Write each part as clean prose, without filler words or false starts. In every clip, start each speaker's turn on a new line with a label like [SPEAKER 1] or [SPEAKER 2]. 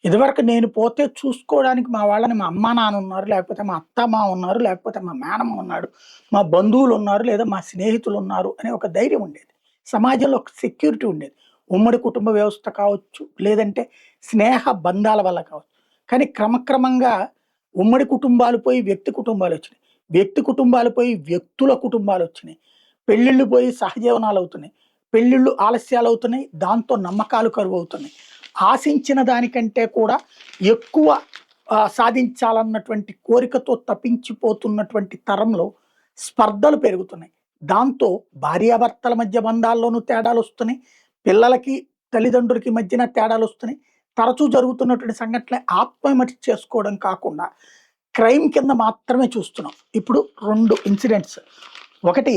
[SPEAKER 1] ఇదివరకు నేను పోతే చూసుకోవడానికి మా వాళ్ళని మా అమ్మా నాన్న ఉన్నారు, లేకపోతే మా అత్త మామ ఉన్నారు, లేకపోతే మా మేనమ్మ ఉన్నాడు, మా బంధువులు ఉన్నారు, లేదా మా స్నేహితులు ఉన్నారు అనే ఒక ధైర్యం ఉండేది. సమాజంలో ఒక సెక్యూరిటీ ఉండేది. ఉమ్మడి కుటుంబ వ్యవస్థ కావచ్చు, లేదంటే స్నేహ బంధాల వల్ల కావచ్చు. కానీ క్రమక్రమంగా ఉమ్మడి కుటుంబాలు పోయి వ్యక్తి కుటుంబాలొచ్చినాయి. వ్యక్తి కుటుంబాలు పోయి వ్యక్తుల కుటుంబాలొచ్చినాయి. పెళ్ళిళ్ళు పోయి సహజీవనాలవుతున్నాయి. పెళ్ళిళ్ళు ఆలస్యాలవుతున్నాయి. దాంతో నమ్మకాలు కరువవుతున్నాయి. ఆశించిన దానికంటే కూడా ఎక్కువ సాధించాలన్నటువంటి కోరికతో తపించిపోతున్నటువంటి తరంలో స్పర్ధలు పెరుగుతున్నాయి. దాంతో భార్యాభర్తల మధ్య బంధాల్లోనూ తేడాలొస్తున్నాయి. పిల్లలకి, తల్లిదండ్రులకి మధ్యన తేడాలొస్తున్నాయి. తరచూ జరుగుతున్నటువంటి సంఘటనలే ఆత్మహత్య చేసుకోవడం కాకుండా క్రైమ్ కింద మాత్రమే చూస్తున్నాం. ఇప్పుడు 2 ఇన్సిడెంట్స్. ఒకటి,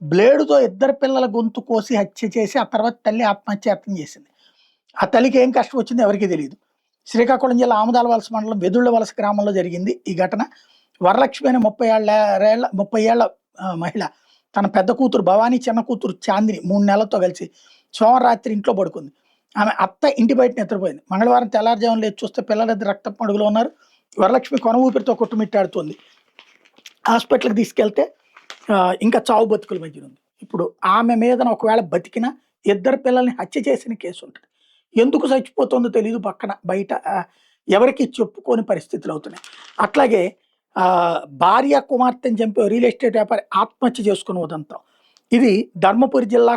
[SPEAKER 1] బ్లేడుతో ఇద్దరు పిల్లల గొంతు కోసి హత్య చేసి ఆ తర్వాత తల్లి ఆత్మహత్యాయత్నం చేసింది. ఆ తల్లికి ఏం కష్టం వచ్చిందో ఎవరికీ తెలీదు. శ్రీకాకుళం జిల్లా ఆముదాల వలస మండలం వెదుళ్ళ వలస గ్రామంలో జరిగింది ఈ ఘటన. వరలక్ష్మి అనే 30 ఏళ్ల మహిళ తన పెద్ద కూతురు భవానీ, చిన్న కూతురు చాందిని 3 నెలలతో కలిసి సోమవారం రాత్రి ఇంట్లో పడుకుంది. ఆమె అత్త ఇంటి బయట నిద్రపోయింది. మంగళవారం తెల్లారుజామున లేచి చూస్తే పిల్లలిద్దరు రక్తపు మడుగులో ఉన్నారు. వరలక్ష్మి కొన ఊపిరితో కొట్టుమిట్టాడుతోంది. హాస్పిటల్‌కి తీసుకెళ్తే ఇంకా చావు బతుకుల మధ్యన ఉంది. ఇప్పుడు ఆమె మీదన ఒకవేళ బతికినా ఇద్దరు పిల్లల్ని హత్య చేసిన కేసు ఉంటది. ఎందుకు చచ్చిపోతుందో తెలీదు. పక్కన బయట ఎవరికీ చెప్పుకోని పరిస్థితులవుతున్నాయి. అట్లాగే భార్య, కుమార్తెను చంపి రియల్ ఎస్టేట్ వ్యాపారి ఆత్మహత్య చేసుకున్న ఉదంతం. ఇది ధర్మపురి జిల్లా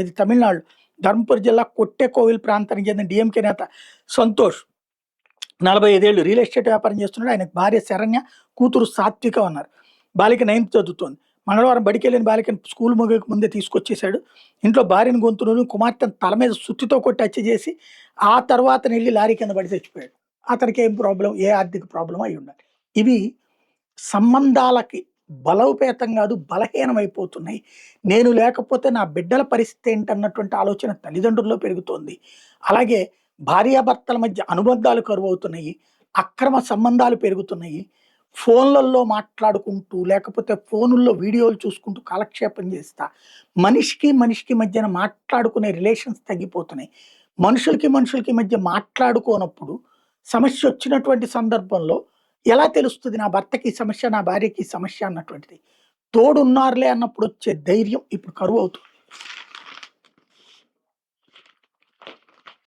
[SPEAKER 1] ఇది తమిళనాడు ధర్మపురి జిల్లా కొట్టెకోవిల్ ప్రాంతానికి చెందిన డీఎంకే నేత సంతోష్ 45 ఏళ్ళు రియల్ ఎస్టేట్ వ్యాపారం చేస్తున్నాడు. ఆయనకు భార్య శరణ్య, కూతురు సాత్విక ఉన్నారు. బాలిక 9th చదువుతోంది. మంగళవారం బడికెళ్ళిన బాలికను స్కూల్ ముగియక ముందే తీసుకొచ్చేసాడు. ఇంట్లో భార్యను గొంతులోను, కుమార్తెను తల మీద సుత్తితో కొట్టి హత్య చేసి ఆ తర్వాతనెళ్ళి లారీ కింద పడి చచ్చిపోయాడు. అతనికి ఏం ప్రాబ్లమ్? ఏ ఆర్థిక ప్రాబ్లమ్ అయి ఉండాలి. ఇవి సంబంధాలకి బలోపేతం కాదు, బలహీనమైపోతున్నాయి. నేను లేకపోతే నా బిడ్డల పరిస్థితి ఏంటన్నటువంటి ఆలోచన తల్లిదండ్రుల్లో పెరుగుతోంది. అలాగే భార్యాభర్తల మధ్య అనుబంధాలు కరువవుతున్నాయి. అక్రమ సంబంధాలు పెరుగుతున్నాయి. ఫోన్లలో మాట్లాడుకుంటూ, లేకపోతే ఫోనుల్లో వీడియోలు చూసుకుంటూ కాలక్షేపం చేస్తా మనిషికి మనిషికి మధ్యన మాట్లాడుకునే రిలేషన్స్ తగ్గిపోతున్నాయి. మనుషులకి మధ్య మాట్లాడుకోనప్పుడు సమస్య వచ్చినటువంటి సందర్భంలో ఎలా తెలుస్తుంది నా భర్తకి ఈ సమస్య, నా భార్యకి ఈ సమస్య అన్నటువంటిది? తోడున్నారులే అన్నప్పుడు వచ్చే ధైర్యం ఇప్పుడు కరువవుతుంది.